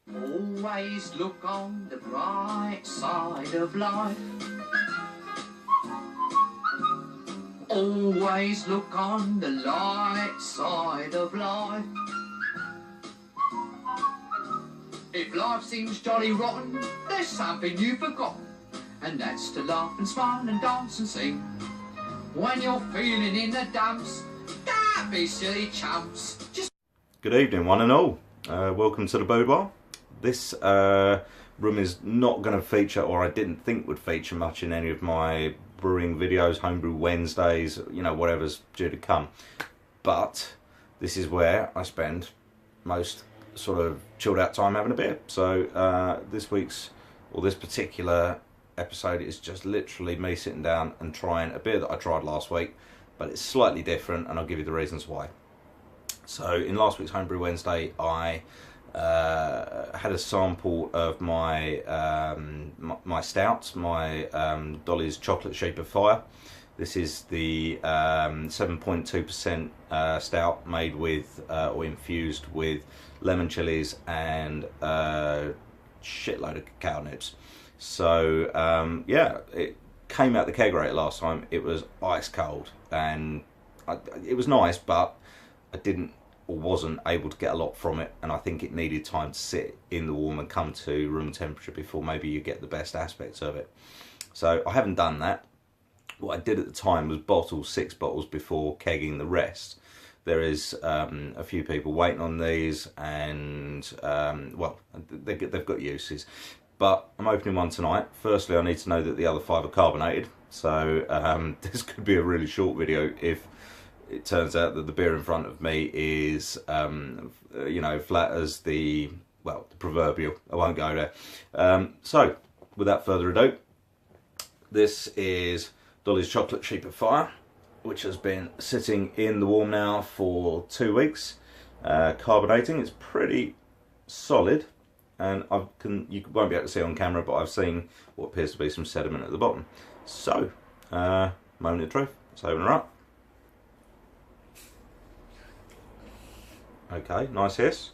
Always look on the bright side of life. Always look on the light side of life. If life seems jolly rotten, there's something you've forgotten, and that's to laugh and smile and dance and sing. When you're feeling in the dumps, don't be silly chumps. Good evening, one and all. Welcome to the boudoir. This room is not going to feature, or I didn't think would feature much in any of my brewing videos, homebrew Wednesdays, you know, whatever's due to come. But this is where I spend most sort of chilled out time having a beer. So this particular episode is just literally me sitting down and trying a beer that I tried last week, but it's slightly different, and I'll give you the reasons why. So in last week's Homebrew Wednesday, I had a sample of my my stout, my Dolly's Chocolate Shape of Fire. This is the 7.2% stout made with or infused with lemon chilies and a shitload of cacao nibs. So yeah, it came out the kegerator last time. It was ice cold, and it was nice, but I wasn't able to get a lot from it, and I think it needed time to sit in the warm and come to room temperature before maybe you get the best aspects of it. So I haven't done that. What I did at the time was bottle 6 bottles before kegging the rest. There is a few people waiting on these, and well, they've got uses. But I'm opening one tonight. Firstly, I need to know that the other 5 are carbonated. So this could be a really short video if it turns out that the beer in front of me is, you know, flat as the proverbial. I won't go there. So, without further ado, this is Dolly's Chocolate Shape of Fire, which has been sitting in the warm now for 2 weeks, carbonating. It's pretty solid, and you won't be able to see on camera, but I've seen what appears to be some sediment at the bottom. So, moment of truth. Let's open her up. Okay, nice hiss.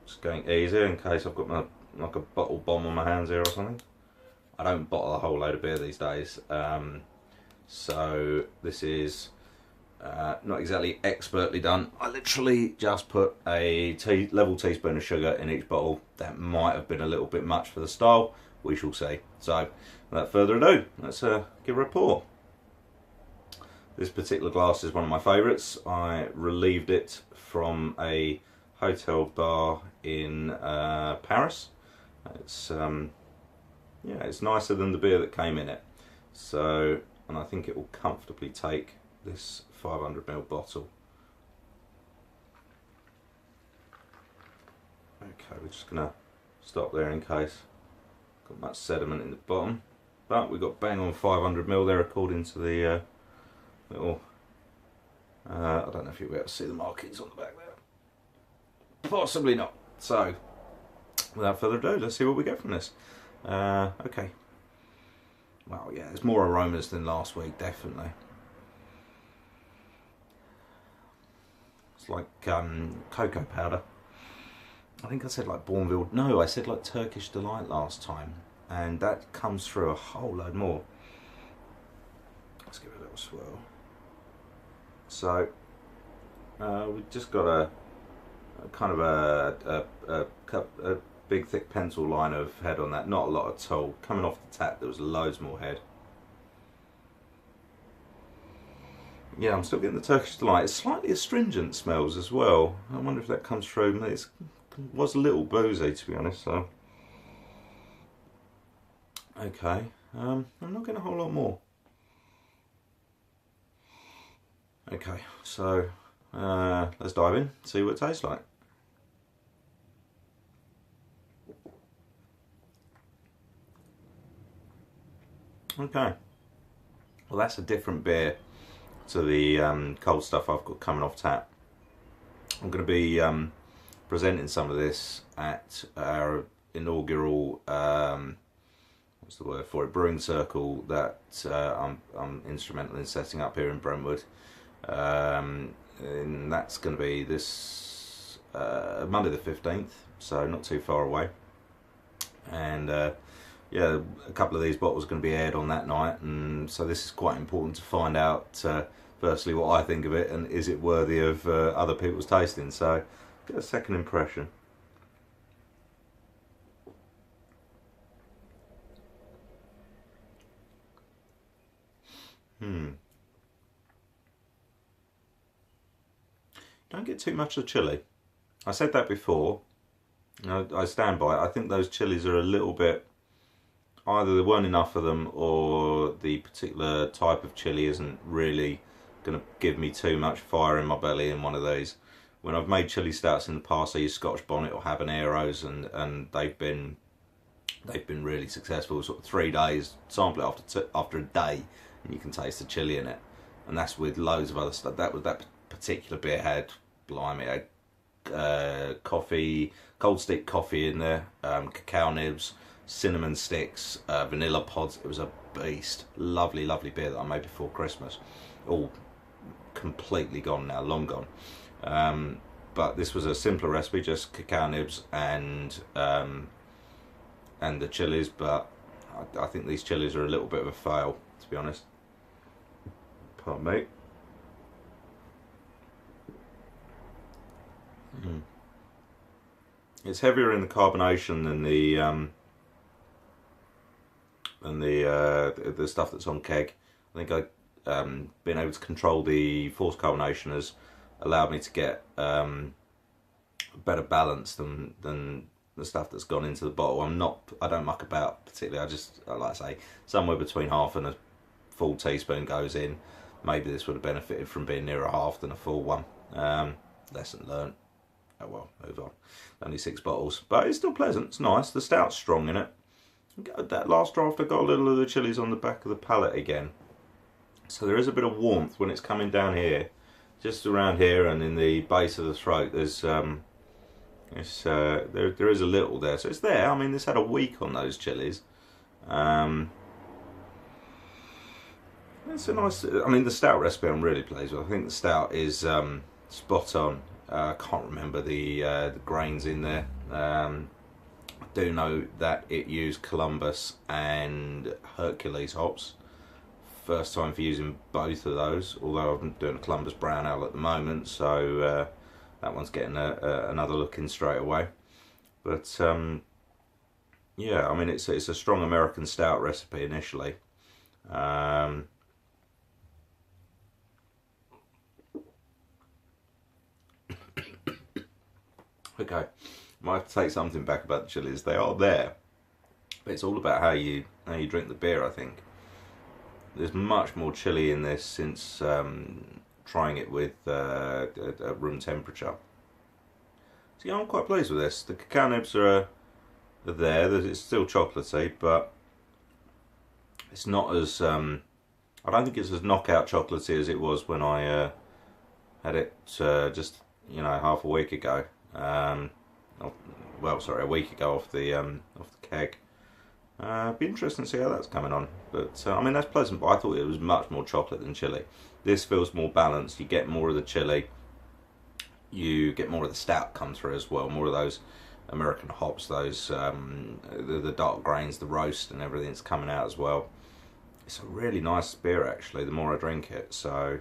Just going easy in case I've got like a bottle bomb on my hands here or something. I don't bottle a whole load of beer these days, so this is not exactly expertly done. I literally just put a level teaspoon of sugar in each bottle. That might have been a little bit much for the style. We shall see. So, without further ado, let's give her a pour. This particular glass is one of my favourites. I relieved it from a hotel bar in Paris. It's yeah, it's nicer than the beer that came in it. So, and I think it will comfortably take this 500ml bottle. Okay, we're just gonna stop there in case got much sediment in the bottom. But we've got bang on 500ml there according to the little, I don't know if you'll be able to see the markings on the back there. Possibly not. So, without further ado, let's see what we get from this. Okay. Well, yeah, there's more aromas than last week, definitely. It's like cocoa powder. I think I said like Bourneville. No, I said like Turkish Delight last time, and that comes through a whole load more. Let's give it a little swirl. So we've just got a kind of a big thick pencil line of head on that, not a lot at all. Coming off the tap there was loads more head. Yeah, I'm still getting the Turkish Delight. It's slightly astringent smells as well. I wonder if that comes through. It was a little boozy, to be honest. So okay, I'm not getting a whole lot more. Okay, so let's dive in, see what it tastes like. Okay, well that's a different beer to the cold stuff I've got coming off tap. I'm going to be presenting some of this at our inaugural, what's the word for it, brewing circle that I'm instrumental in setting up here in Brentwood. And that's going to be this Monday the 15th, so not too far away. And yeah, a couple of these bottles are going to be aired on that night, and so this is quite important to find out firstly what I think of it, and is it worthy of other people's tasting. So get a second impression. Don't get too much of chilli. I said that before, and I stand by it. I think those chilies are a little bit, either there weren't enough of them, or the particular type of chili isn't really going to give me too much fire in my belly in one of these. When I've made chili stouts in the past, I use Scotch bonnet or habaneros, and they've been really successful. Sort of 3 days, sample it after a day, and you can taste the chili in it. And that's with loads of other stuff. That particular beer had, blimey, coffee, cold stick coffee in there, cacao nibs, cinnamon sticks, vanilla pods. It was a beast. Lovely, lovely beer that I made before Christmas. All completely gone now, long gone. But this was a simpler recipe, just cacao nibs and the chilies. But I think these chilies are a little bit of a fail, to be honest. Pardon me. It's heavier in the carbonation than the stuff that's on keg. I think being able to control the forced carbonation has allowed me to get a better balance than the stuff that's gone into the bottle. I don't muck about particularly. Like I say, somewhere between half and a full teaspoon goes in. Maybe this would have benefited from being nearer half than a full one. Lesson learned. Oh well, move on. Only 6 bottles, but it's still pleasant. It's nice. The stout's strong in it. That last draft, I got a little of the chilies on the back of the palate again. So there is a bit of warmth when it's coming down here, just around here and in the base of the throat. There's there is a little there, so it's there. I mean, this had a week on those chilies. It's a nice. I mean, the stout recipe I'm really pleased with. I think the stout is spot on. I can't remember the grains in there. I do know that it used Columbus and Hercules hops. First time for using both of those, although I'm doing a Columbus Brown Ale at the moment, so that one's getting another look in straight away. But yeah, I mean, it's a strong American stout recipe initially. Okay, might have to take something back about the chilies. They are there, but it's all about how you drink the beer, I think. There's much more chili in this since trying it with at room temperature. So yeah, I'm quite pleased with this. The cacao nibs are there. It's still chocolatey, but it's not as I don't think it's as knockout chocolatey as it was when I had it just half a week ago. Well, sorry, a week ago off the keg. Be interesting to see how that's coming on. But I mean, that's pleasant, but I thought it was much more chocolate than chili. This feels more balanced. You get more of the chili, you get more of the stout come through as well, more of those American hops, those the dark grains, the roast and everything's coming out as well. It's a really nice beer actually, the more I drink it. So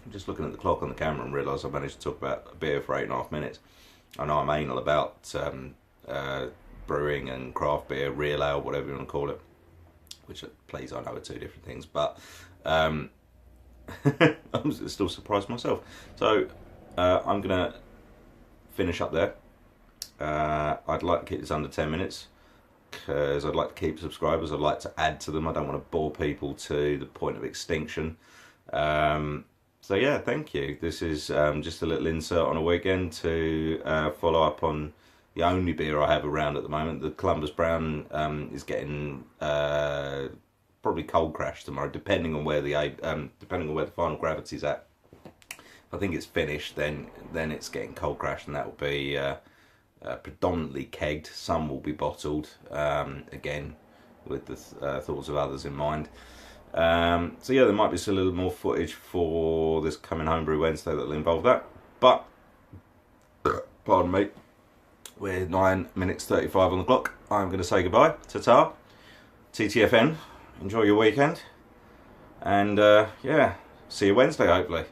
I'm just looking at the clock on the camera and realise I managed to talk about a beer for 8.5 minutes. I know I'm anal about brewing and craft beer, real ale, whatever you want to call it, which, please, I know are 2 different things, but I'm still surprised myself. So I'm going to finish up there. I'd like to keep this under 10 minutes because I'd like to keep subscribers. I'd like to add to them. I don't want to bore people to the point of extinction. So yeah, thank you. This is just a little insert on a weekend to follow up on the only beer I have around at the moment. The Columbus Brown is getting probably cold crash tomorrow, depending on where the final gravity's at. If I think it's finished, then it's getting cold crash, and that will be predominantly kegged. Some will be bottled, again with the thoughts of others in mind. So yeah, there might be still a little more footage for this coming Homebrew Wednesday that'll involve that. But, pardon me, we're 9 minutes 35 on the clock. I'm going to say goodbye. Ta-ta. TTFN. Enjoy your weekend. And yeah, see you Wednesday hopefully.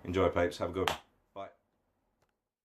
Enjoy, peeps. Have a good one.